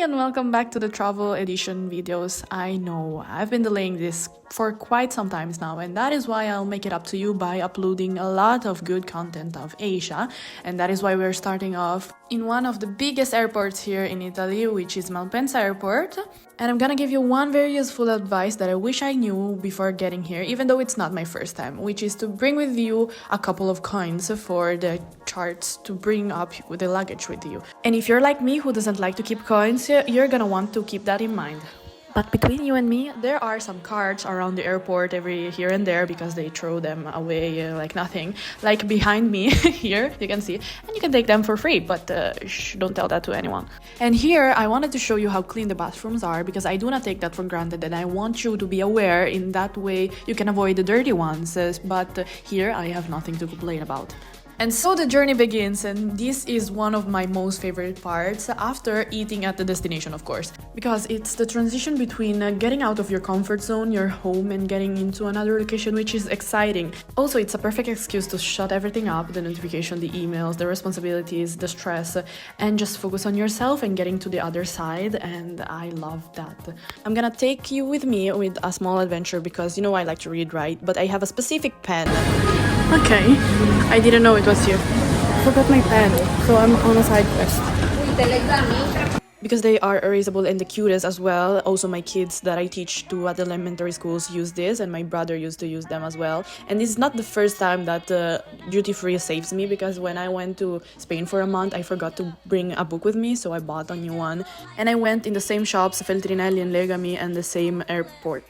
and welcome back to the travel edition videos. I know I've been delaying this for quite some times now, and that is why I'll make it up to you by uploading a lot of good content of Asia. And that is why we're starting off in one of the biggest airports here in Italy, which is Malpensa Airport. And I'm gonna give you one very useful advice that I wish I knew before getting here, even though it's not my first time, which is to bring with you a couple of coins for the charts to bring up the luggage with you. And if you're like me who doesn't like to keep coins, you're gonna want to keep that in mind. But between you and me, there are some carts around the airport every here and there because they throw them away like nothing. Like behind me here, you can see, and you can take them for free, but don't tell that to anyone. And here, I wanted to show you how clean the bathrooms are because I do not take that for granted, and I want you to be aware. In that way, you can avoid the dirty ones, but here I have nothing to complain about. And so the journey begins, and this is one of my most favorite parts after eating at the destination, of course, because it's the transition between getting out of your comfort zone, your home, and getting into another location, which is exciting. Also, it's a perfect excuse to shut everything up, the notification, the emails, the responsibilities, the stress, and just focus on yourself and getting to the other side, and I love that. I'm gonna take you with me with a small adventure because, you know, I like to read, right? But I have a specific pen. Okay, I didn't know it was here. Forgot my pen, so I'm on a side quest. Because they are erasable and the cutest as well. Also, my kids that I teach to at elementary schools use this, and my brother used to use them as well. And this is not the first time that duty free saves me, because when I went to Spain for a month, I forgot to bring a book with me, so I bought a new one. And I went in the same shops, Feltrinelli and Legami, and the same airport.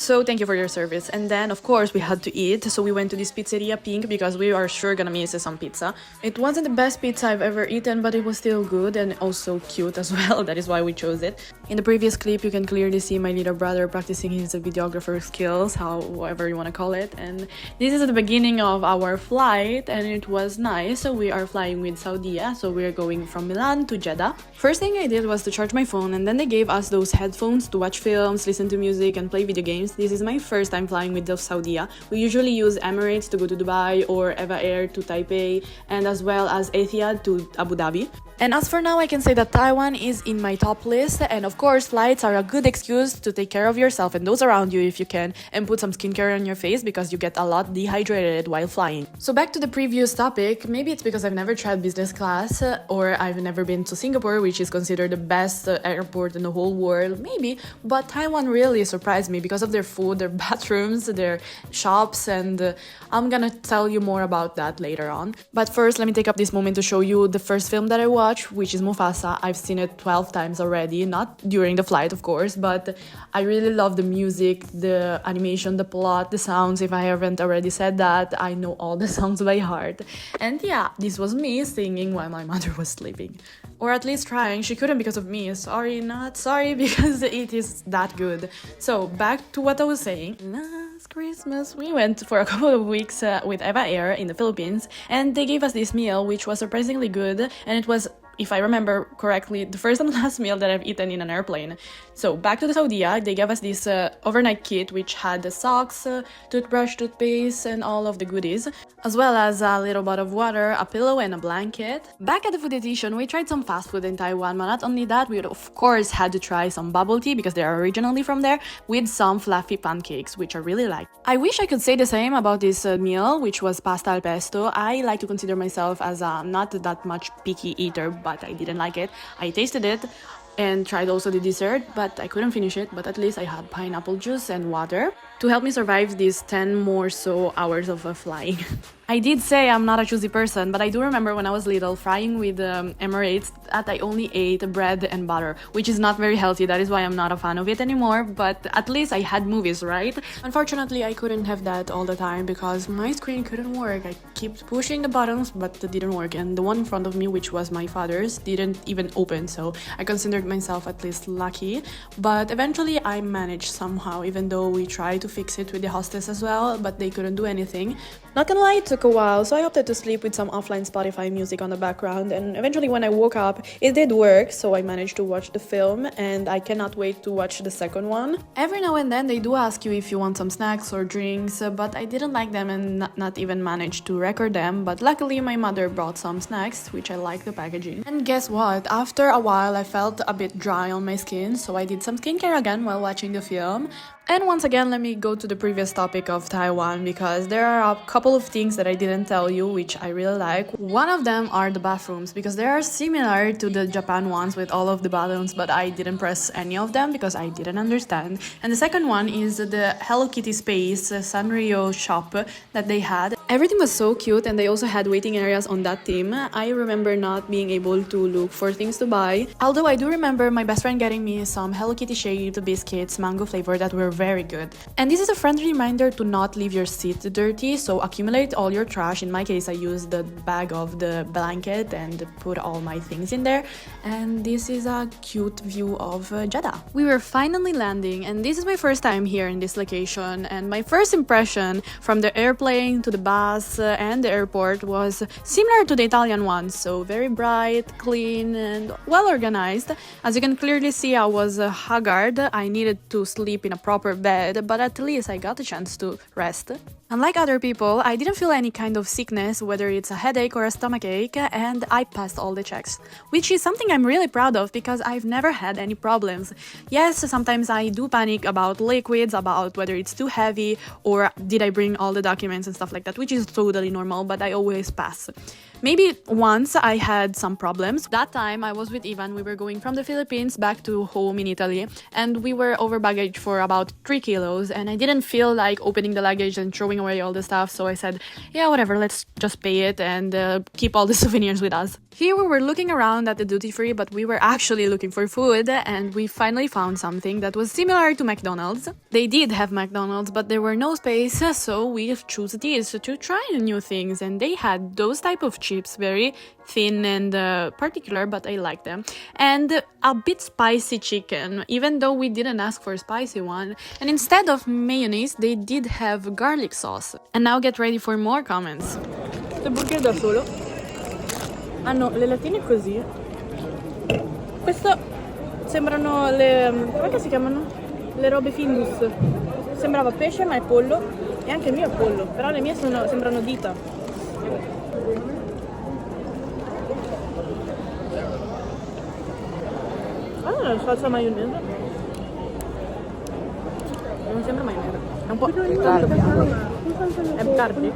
So thank you for your service. And then, of course, we had to eat. So we went to this pizzeria Pink because we are sure gonna miss some pizza. It wasn't the best pizza I've ever eaten, but it was still good and also cute as well. That is why we chose it. In the previous clip, you can clearly see my little brother practicing his videographer skills, however you want to call it. And this is the beginning of our flight, and it was nice. So we are flying with Saudia. So we are going from Milan to Jeddah. First thing I did was to charge my phone, and then they gave us those headphones to watch films, listen to music, and play video games. This is my first time flying with Saudia. We usually use Emirates to go to Dubai or Eva Air to Taipei, and as well as Etihad to Abu Dhabi. And as for now, I can say that Taiwan is in my top list, and of course, flights are a good excuse to take care of yourself and those around you if you can, and put some skincare on your face because you get a lot dehydrated while flying. So back to the previous topic, maybe it's because I've never tried business class, or I've never been to Singapore, which is considered the best airport in the whole world, maybe, but Taiwan really surprised me because of their food, their bathrooms, their shops, and I'm gonna tell you more about that later on. But first, let me take up this moment to show you the first film that I watched, which is Mufasa. I've seen it 12 times already, not during the flight, of course, but I really love the music, the animation, the plot, the sounds. If I haven't already said that, I know all the songs by heart. And yeah, this was me singing while my mother was sleeping. Or at least trying. She couldn't because of me. Sorry, not sorry, because it is that good. So, back to what I was saying. Last Christmas, we went for a couple of weeks with Eva Air in the Philippines, and they gave us this meal, which was surprisingly good, and it was, if I remember correctly, the first and last meal that I've eaten in an airplane. So back to the Saudia, they gave us this overnight kit which had the socks, toothbrush, toothpaste, and all of the goodies, as well as a little bottle of water, a pillow, and a blanket. Back at the food edition, we tried some fast food in Taiwan, but not only that, we of course had to try some bubble tea because they are originally from there, with some fluffy pancakes, which I really like. I wish I could say the same about this meal, which was pasta al pesto. I like to consider myself as a not that much picky eater, but I didn't like it. I tasted it and tried also the dessert, but I couldn't finish it. But at least I had pineapple juice and water to help me survive these 10 more so hours of flying. I did say I'm not a choosy person, but I do remember when I was little flying with Emirates that I only ate bread and butter, which is not very healthy. That is why I'm not a fan of it anymore, but at least I had movies, right? Unfortunately, I couldn't have that all the time because my screen couldn't work. I kept pushing the buttons, but it didn't work, and the one in front of me, which was my father's, didn't even open, so I considered myself at least lucky. But eventually I managed somehow, even though we tried to fix it with the hostess as well, but they couldn't do anything. Not gonna lie, it took a while, so I opted to sleep with some offline Spotify music on the background, and eventually when I woke up, it did work, so I managed to watch the film, and I cannot wait to watch the second one. Every now and then they do ask you if you want some snacks or drinks, but I didn't like them and not even managed to record them, but luckily my mother brought some snacks, which I like the packaging. And guess what? After a while I felt a bit dry on my skin, so I did some skincare again while watching the film. And once again, let me go to the previous topic of Taiwan, because there are a couple of things that I didn't tell you, which I really like. One of them are the bathrooms, because they are similar to the Japan ones with all of the buttons, but I didn't press any of them because I didn't understand. And the second one is the Hello Kitty space, Sanrio shop that they had. Everything was so cute, and they also had waiting areas on that theme. I remember not being able to look for things to buy, although I do remember my best friend getting me some Hello Kitty shaped biscuits, mango flavor, that were very good. And this is a friendly reminder to not leave your seat dirty, so accumulate all your trash. In my case, I used the bag of the blanket and put all my things in there. And this is a cute view of Jeddah. We were finally landing, and this is my first time here in this location, and my first impression from the airplane to the bus and the airport was similar to the Italian one, so very bright, clean, and well organized. As you can clearly see, I was haggard. I needed to sleep in a proper bed, but at least I got a chance to rest. Unlike other people, I didn't feel any kind of sickness, whether it's a headache or a stomachache, and I passed all the checks, which is something I'm really proud of because I've never had any problems. Yes, sometimes I do panic about liquids, about whether it's too heavy or did I bring all the documents and stuff like that, which is totally normal, but I always pass. Maybe once I had some problems. That time I was with Ivan. We were going from the Philippines back to home in Italy, and we were over baggage for about 3 kilos, and I didn't feel like opening the luggage and throwing away all the stuff, so I said, yeah, whatever, let's just pay it and keep all the souvenirs with us. Here we were looking around at the duty free, but we were actually looking for food, and we finally found something that was similar to McDonald's. They did have McDonald's, but there were no space, so we chose this to try new things, and they had those type of chips, very thin and particular, but I like them, and a bit spicy chicken, even though we didn't ask for a spicy one. And instead of mayonnaise, they did have garlic sauce. And now get ready for more comments. Questo burger da solo hanno le lattine così. Questo sembrano le... come si chiamano? Le robe Findus. Sembrava pesce ma è pollo, e anche il mio è pollo, però le mie sembrano dita. Ah, la salsa maionese. Non sembra maionese. È un po' è tardi.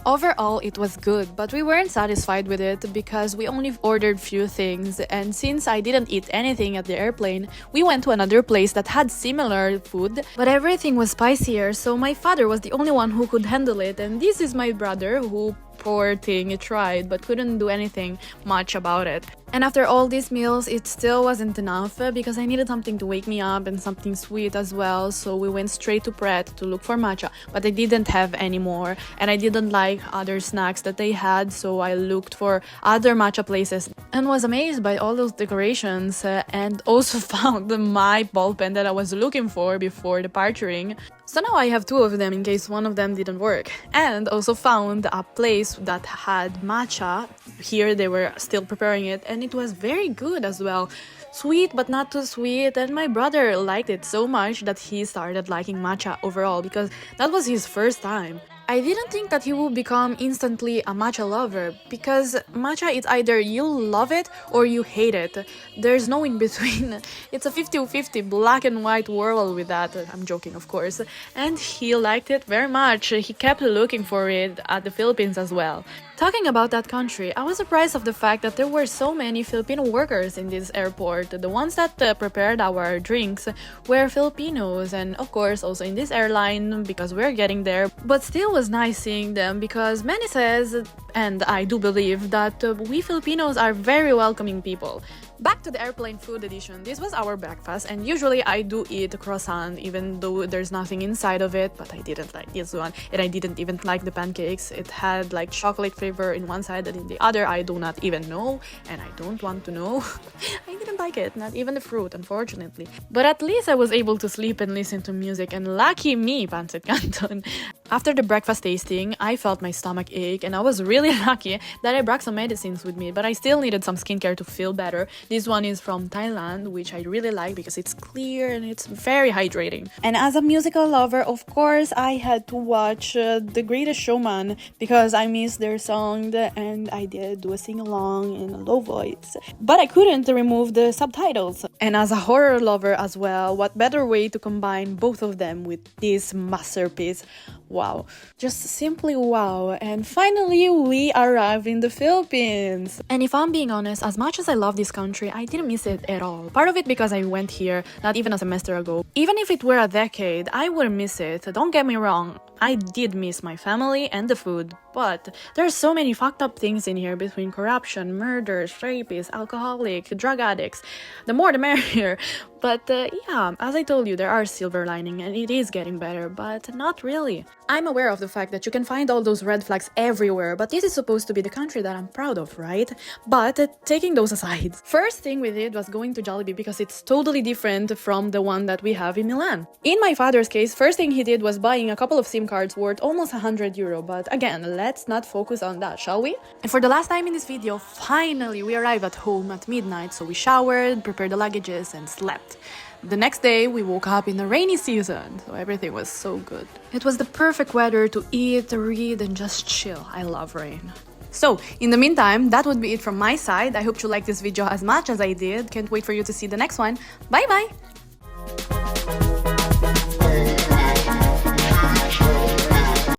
Overall, it was good, but we weren't satisfied with it because we only ordered few things, and since I didn't eat anything at the airplane, we went to another place that had similar food, but everything was spicier, so my father was the only one who could handle it, and this is my brother who, poor thing, tried but couldn't do anything much about it. And after all these meals, it still wasn't enough because I needed something to wake me up and something sweet as well, so we went straight to Pret to look for matcha, but I didn't have any more, and I didn't like other snacks that they had, so I looked for other matcha places and was amazed by all those decorations and also found my ball pen that I was looking for before departuring. So now I have 2 of them in case one of them didn't work, and also found a place that had matcha. Here they were still preparing it, and it was very good as well. Sweet but not too sweet, and my brother liked it so much that he started liking matcha overall because that was his first time. I didn't think that he would become instantly a matcha lover, because matcha is either you love it or you hate it. There's no in between. It's a 50-50 black and white world with that. I'm joking, of course. And he liked it very much. He kept looking for it at the Philippines as well. Talking about that country, I was surprised of the fact that there were so many Filipino workers in this airport. The ones that prepared our drinks were Filipinos, and of course also in this airline because we're getting there. But still was nice seeing them because many says, and I do believe, that we Filipinos are very welcoming people. Back to the airplane food edition. This was our breakfast, and usually I do eat a croissant even though there's nothing inside of it, but I didn't like this one, and I didn't even like the pancakes. It had like chocolate flavor in one side, and in the other I do not even know, and I don't want to know. I didn't like it, not even the fruit, unfortunately. But at least I was able to sleep and listen to music, and lucky me, Pancit Canton. After the breakfast tasting, I felt my stomach ache, and I was really lucky that I brought some medicines with me, but I still needed some skincare to feel better. This one is from Thailand, which I really like because it's clear and it's very hydrating. And as a musical lover, of course, I had to watch The Greatest Showman because I missed their song, and I did do a sing-along in a low voice. But I couldn't remove the subtitles. And as a horror lover as well, what better way to combine both of them with this masterpiece? Wow, just simply wow. And finally we arrived in the Philippines. And if I'm being honest, as much as I love this country, I didn't miss it at all. Part of it because I went here not even a semester ago. Even if it were a decade, I wouldn't miss it. Don't get me wrong, I did miss my family and the food, but there's so many fucked up things in here between corruption, murders, rapists, alcoholics, drug addicts. The more the merrier. But yeah, as I told you, there are silver lining and it is getting better, but not really. I'm aware of the fact that you can find all those red flags everywhere, but this is supposed to be the country that I'm proud of, right? But taking those aside, first thing we did was going to Jollibee because it's totally different from the one that we have in Milan. In my father's case, first thing he did was buying a couple of SIM cards worth almost €100, but again, let's not focus on that, shall we? And for the last time in this video, finally we arrived at home at midnight, so we showered, prepared the luggages, and slept. The next day, we woke up in the rainy season, so everything was so good. It was the perfect weather to eat, read, and just chill. I love rain. So, in the meantime, that would be it from my side. I hope you liked this video as much as I did. Can't wait for you to see the next one. Bye bye!